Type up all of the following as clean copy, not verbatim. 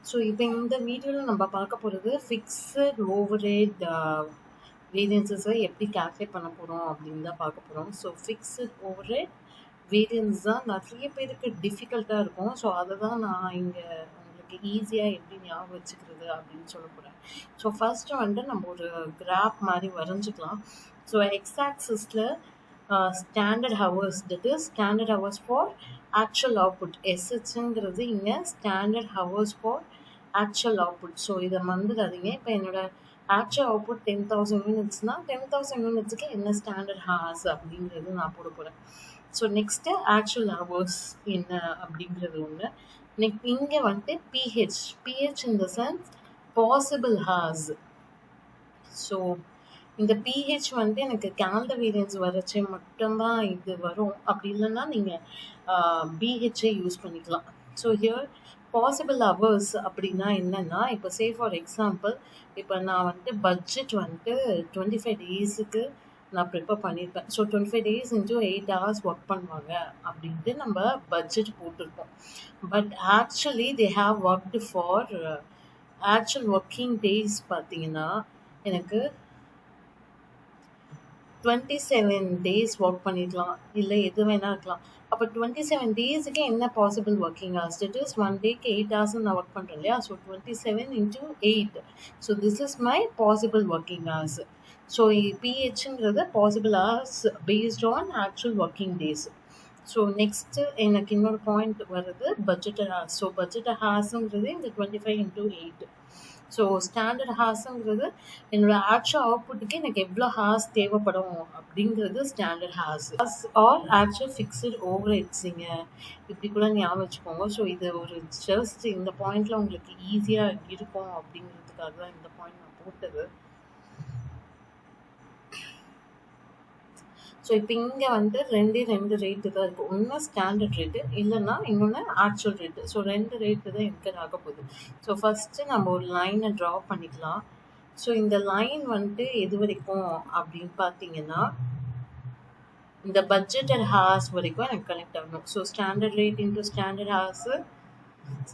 So இப்போ இந்த வீடியோவில் நம்ம பார்க்க போகிறது ஃபிக்ஸட் ஓவர்ஹெட் வேரியன்சஸை எப்படி கால்குலேட் பண்ண போகிறோம் அப்படின்னு தான் பார்க்க போகிறோம். ஸோ ஃபிக்ஸட் ஓவர்ஹெட் வேரியன்ஸ் தான் நிறைய பேருக்கு டிஃபிகல்ட்டாக இருக்கும். ஸோ அதை தான் நான் இங்கே உங்களுக்கு ஈஸியாக எப்படி ஞாபகம் வச்சுக்கிறது அப்படின்னு சொல்ல போகிறேன். ஸோ ஃபர்ஸ்ட்டு வந்துட்டு நம்ம ஒரு கிராஃப் மாதிரி வரைஞ்சிக்கலாம். ஸோ எக்ஸ் ஆக்சிஸில் standard hours, that is standard hours for actual output. எஸ்ஹெச்ங்கிறது இங்கே standard hours for actual output. So இதை மறந்துடாதீங்க. இப்போ என்னோட ஆக்சுவல் அவுட்புட் 10,000 யூனிட்ஸ்னால் 10,000 யூனிட்ஸுக்கு என்ன ஸ்டாண்டர்ட் ஹார்ஸ் அப்படிங்கிறது நான் போட போகிறேன். ஸோ நெக்ஸ்ட்டு ஆக்சுவல் ஹவர்ஸ் என்ன அப்படிங்கிறது ஒன்று. இங்கே வந்துட்டு PH in the sense possible hours. So இந்த பிஹெச் வந்துட்டு எனக்கு கேலண்டர் வேரியன்ஸ் வரைச்சே மட்டும்தான் இது வரும். அப்படி இல்லைன்னா நீங்கள் பிஹெச்சை யூஸ் பண்ணிக்கலாம். ஸோ ஹியர் பாசிபிள் ஹவர்ஸ் அப்படின்னா என்னென்னா, இப்போ சே ஃபார் எக்ஸாம்பிள் இப்போ நான் வந்துட்டு பட்ஜெட் வந்துட்டு 25 டேஸுக்கு நான் ப்ரிப்பேர் பண்ணியிருப்பேன். So 25 days into 8 hours work பண்ணுவாங்க அப்படின்ட்டு நம்ம பட்ஜெட் போட்டிருப்போம். But actually they have worked for actual working days பார்த்தீங்கன்னா எனக்கு 27 டேஸ் ஒர்க் பண்ணிக்கலாம், இல்லை எது வேணால் இருக்கலாம். அப்போ 27 டேஸுக்கு என்ன possible working hours? That is 1 டேக்கு 8 ஹவர்ஸ் நான் ஒர்க் பண்ணுறேன் இல்லையா? So 27 into 8. So this is my possible working hours. So பிஹெச்ங்கிறது possible hours based on actual working days. So next எனக்கு இன்னொரு பாயிண்ட் வருது பட்ஜெட்டட் ஹார்ஸ். ஸோ பட்ஜெட்டட் ஹார்ஸுங்கிறது இந்த 25 இன்ட்டு 8. ஸோ ஸ்டாண்டர்ட் ஹார்ஸுங்கிறது என்னோட ஆக்சுவல் அவுட்புட்டுக்கு எனக்கு எவ்வளோ ஹார்ஸ் தேவைப்படும் அப்படிங்கிறது standard hours or actual fixed ஓவர் ஹெட்ஸிங்க. இப்படி கூட ஞாபகம் வச்சுக்கோங்க. ஸோ இது ஒரு ஜஸ்ட் இந்த பாயிண்டில் உங்களுக்கு ஈஸியாக இருக்கும் அப்படிங்கிறதுக்காக தான் இந்த பாயிண்ட் நான் போட்டது. ஸோ இப்போ இங்கே வந்து ரெண்டு ரேட்டு தான் இருக்குது. ஒன்று ஸ்டாண்டர்ட் ரேட்டு, இல்லைன்னா இன்னொன்று ஆக்சுவல் ரேட்டு. ஸோ 2 ரேட்டு தான் இன்கர் ஆக போகுது. ஸோ ஃபஸ்ட்டு நம்ம ஒரு லைனை ட்ரா பண்ணிக்கலாம். ஸோ இந்த லைன் வந்துட்டு எது வரைக்கும் அப்படின்னு பார்த்தீங்கன்னா இந்த பட்ஜெட்டட் ஹார்ஸ் வரைக்கும் எனக்கு கனெக்ட் ஆகணும். So standard rate into standard horse,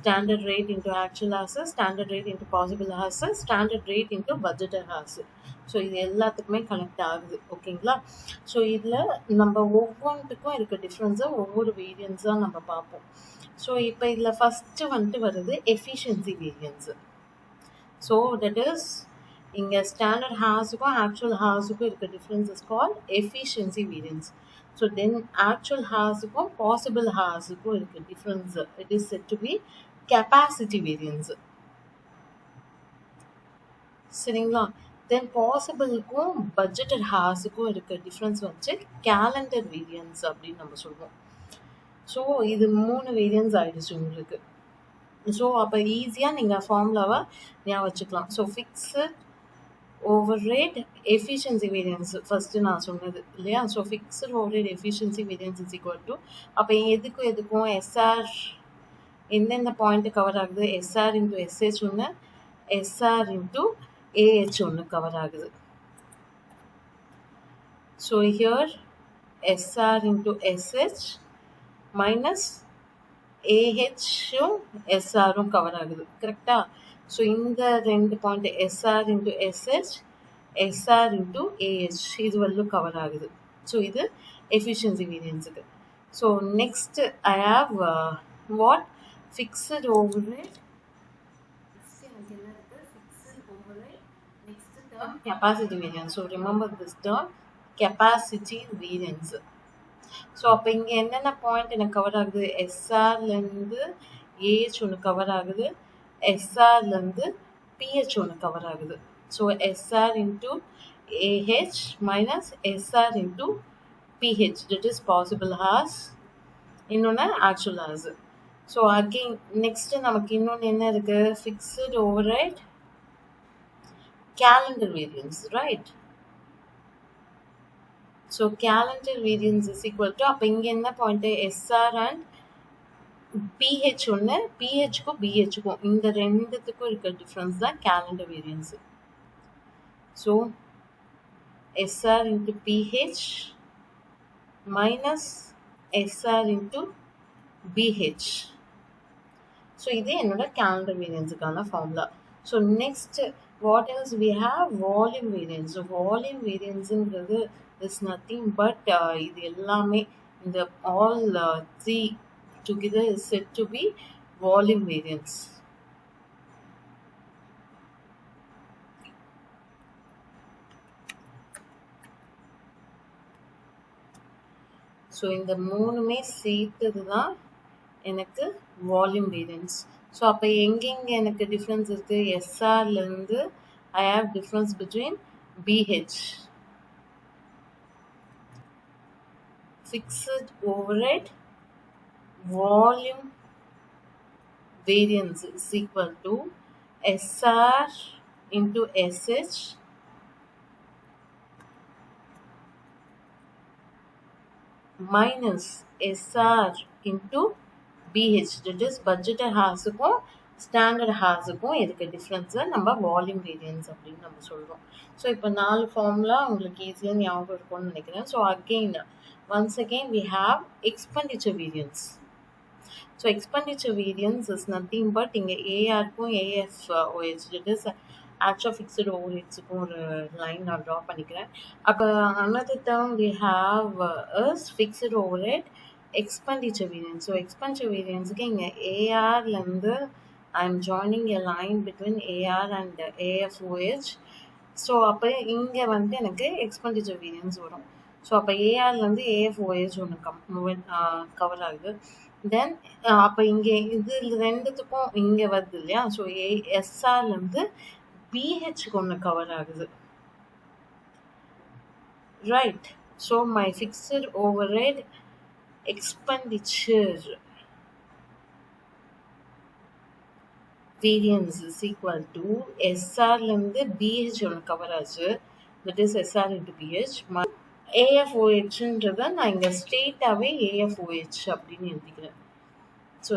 standard rate into actual horse, standard rate into possible horse, standard rate into budgeted horse. So இது எல்லாத்துக்குமே கனெக்ட் ஆகுது. ஓகேங்களா? ஸோ இதில் நம்ம ஒவ்வொன்றுக்கும் இருக்க டிஃப்ரென்ஸை ஒவ்வொரு வேரியன்ஸாக நம்ம பார்ப்போம். ஸோ இப்போ இதில் ஃபஸ்ட்டு வந்துட்டு வருது efficiency variance. So that is இங்கே ஸ்டாண்டர்ட் ஹார்ஸுக்கும் ஆக்சுவல் ஹார்ஸுக்கும் இருக்க difference is called efficiency variance. So then actual ஹார்ஸுக்கும் பாசிபிள் ஹார்ஸுக்கும் இருக்க difference it is set to be capacity variance. சரிங்களா? தென் பாசிபிளுக்கும் பட்ஜெட்டட் ஹார்ஸுக்கும் இருக்க டிஃப்ரென்ஸ் வச்சு கேலண்டர் வேரியன்ஸ் அப்படின்னு நம்ம சொல்லுவோம். ஸோ இது 3 வேரியன்ஸ் ஆகிடுச்சு உங்களுக்கு. ஸோ அப்போ ஈஸியாக நீங்கள் ஃபார்முலாவை ஞாபகம் வச்சுக்கலாம். So fixed overhead efficiency variance first நான் சொன்னது இல்லையா? So fixed overhead efficiency variance is equal to, அப்போ எதுக்கும் எஸ்ஆர் எந்தெந்த பாயிண்ட்டு கவர் ஆகுது? எஸ்ஆர் இன்ட்டு எஸ்ஹெச் ஒன்று, எஸ்ஆர் இன்ட்டு AH ஒன்று கவர் ஆகுது. So here SR into SH minus AHும் SRும் கவர் ஆகுது. கரெக்டா? ஸோ இந்த 2 point SR into SH, SR into AH இது வரலும் கவர் ஆகுது. ஸோ இது எஃபிஷியன்சி வேரியன்ஸுக்கு. So next I have what fixed overhead. Capacity variance. So remember this term, capacity variance. So அப்போ இங்கே என்னென்ன பாயிண்ட் எனக்கு கவர் ஆகுது? எஸ்ஆர்லேருந்து ஏஹெச் ஒன்று கவர் ஆகுது, எஸ்ஆர்லேருந்து பிஹெச் ஒன்று கவர் ஆகுது. So SR into AH minus SR into BH, that is possible hours, இன்னொன்று actual hours. So again next நமக்கு இன்னொன்று என்ன இருக்குது? Fixed overhead calendar variance, right? So calendar variance is equal to, அப்போ இங்கே என்ன பாயிண்ட்? எஸ்ஆர் அண்ட் பிஹெச் ஒன்று, பிஹெச்க்கும் பிஹெச்க்கும் இந்த ரெண்டுத்துக்கும் இருக்க டிஃப்ரென்ஸ் தான் calendar variance. So SR into BH minus SR into BH. So இது என்னோட கேலண்டர் வேரியன்ஸுக்கான formula. So next what else we have volume variance. Volume வேரியன்ஸுங்கிறது இஸ் நத்திங் பட் இது எல்லாமே இந்த all three together is set to be volume variance. So இந்த மூணுமே சேர்த்தது தான் எனக்கு வால்யூம் வேரியன்ஸ். ஸோ அப்போ எங்கெங்கே எனக்கு டிஃப்ரென்ஸ் இருக்குது? எஸ்ஆர்லேருந்து I have difference between BH, fixed overhead volume variance is equal to SR into SH minus SR into BH. That is budgeted house-க்கும் standard house-க்கும் இதுக்கு difference நம்ம volume variance அப்படின்னு நம்ம சொல்றோம். ஸோ இப்போ 4 ஃபார்முலா உங்களுக்கு ஈஸியாக ஞாபகம் இருக்கும்னு நினைக்கிறேன். So once again we have expenditure variance. So expenditure variance is nothing but இங்கே AR-க்கும் AFOH, that is actual fixed overheads-க்கும் ஒரு லைன் நான் ட்ரா பண்ணிக்கிறேன். அப்போ another term we have is fixed overhead expenditure variance. So expenditure variance-க்கு இங்கே AR-லேருந்து I am joining a line between AR and AFOH. So அப்போ இங்கே வந்து எனக்கு expenditure variance வரும். ஸோ அப்போ AR-லேருந்து AFOH ஒன்று கவர் ஆகுது. தென் அப்போ இங்கே இது ரெண்டுத்துக்கும் இங்கே வருது இல்லையா? ஸோ எஸ்ஆர்லேருந்து பிஹெச்க்கு ஒன்று கவர் ஆகுது, right? So my fixed overhead expenditure variance is equal to எஸ்ஆர்லேருந்து பிஹெச் ஒன்று கவர் ஆச்சு, that is SR into BH. AFOHன்றதை நான் இங்கே ஸ்ட்ரெயிட்டாகவே AFOH அப்படின்னு எழுதிக்கிறேன். So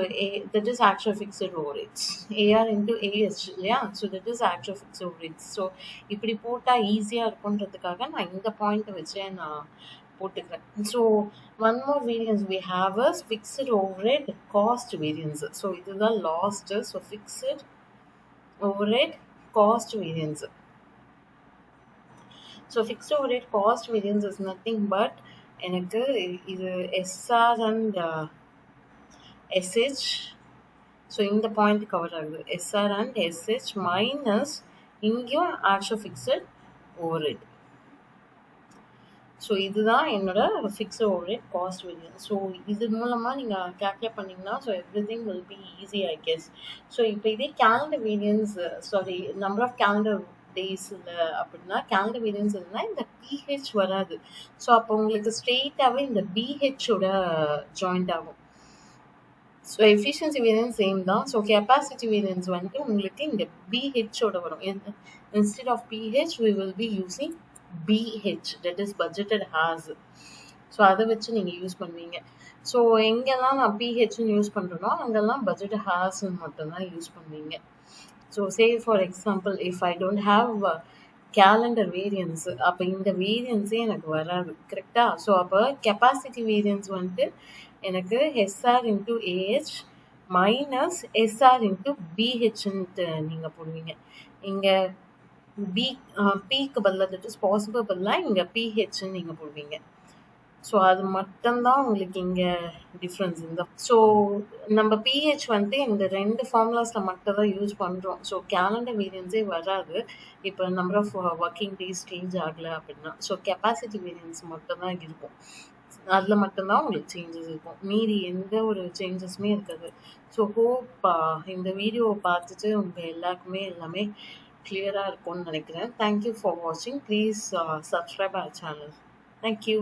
that is actual fixed overheads. AR into AH இல்லையா? So that is actual fixed overheads. So இப்படி போட்டால் ஈஸியாக இருக்குன்றதுக்காக நான் இந்த பாயிண்ட்டை வச்சே நான் போட்டுக்கிறேன். So one more variance we have is fixed overhead cost variance. So இதுதான் last. So fixed overhead cost variance. So fixed overhead cost variance is nothing but எனக்கு இது SR and SH. ஸோ இந்த பாயிண்ட் கவர் ஆகுது, SR and SH minus இங்கேயும் actual fixed overhead. So இதுதான் என்னோட fixed overhead cost variance. So இது மூலமாக நீங்கள் கேல்குலேட் பண்ணிங்கன்னா so everything will be easy I guess. So இப்போ இதே calendar variance, sorry number of calendar days இல்லை அப்படின்னா கேலண்டர் வேரியன்ஸ் இல்லைன்னா இந்த பிஹெச் வராது. ஸோ அப்போ உங்களுக்கு ஸ்ட்ரெயிட்டாகவே இந்த பிஹெச்சோட ஜாயிண்ட் ஆகும். ஸோ எஃபிஷியன்சி வேரியன்ஸ் சேம் தான். ஸோ கெப்பாசிட்டி வேரியன்ஸ் வந்துட்டு உங்களுக்கு இந்த பிஹெச்சோட வரும். Instead of PH we will be using BH, that is budgeted hours. So அதை வச்சு நீங்கள் யூஸ் பண்ணுவீங்க. ஸோ எங்கெல்லாம் நான் பிஹெச்னு யூஸ் பண்ணுறேனோ அங்கெல்லாம் பட்ஜெட் ஹார்ஸ்ன்னு மட்டும்தான் யூஸ் பண்ணுவீங்க. So say for example, if I don't have calendar variance, அப்போ இந்த வேரியன்ஸே எனக்கு வராது, கரெக்டா? ஸோ அப்போ கெப்பாசிட்டி வேரியன்ஸ் வந்துட்டு எனக்கு SR into AH minus SR into BHன்ட்டு நீங்கள் போடுவீங்க. இங்கே பிக்கு பதிலாக, தட் இஸ் பாசிபிள் பதிலாக இங்கே PHன்னு நீங்கள் போடுவீங்க. ஸோ அது மட்டும்தான் உங்களுக்கு இங்கே டிஃப்ரென்ஸ் இந்த. ஸோ நம்ம பிஹெச் வந்துட்டு இந்த 2 ஃபார்முலாஸில் மட்டும் தான் யூஸ் பண்ணுறோம். ஸோ கேலண்டர் வேரியன்ஸே வராது இப்போ number of working days change ஆகலை அப்படின்னா. ஸோ கெப்பாசிட்டி வேரியன்ஸ் மட்டும்தான் இருக்கும், அதில் மட்டும்தான் உங்களுக்கு சேஞ்சஸ் இருக்கும், மீதி எந்த ஒரு சேஞ்சஸுமே இருக்காது. ஸோ ஹோப் இந்த வீடியோவை பார்த்துட்டு உங்கள் எல்லாருக்குமே எல்லாமே கிளியராக இருக்கும்னு நினைக்கிறேன். தேங்க்யூ ஃபார் வாட்சிங். Please subscribe our channel. Thank you.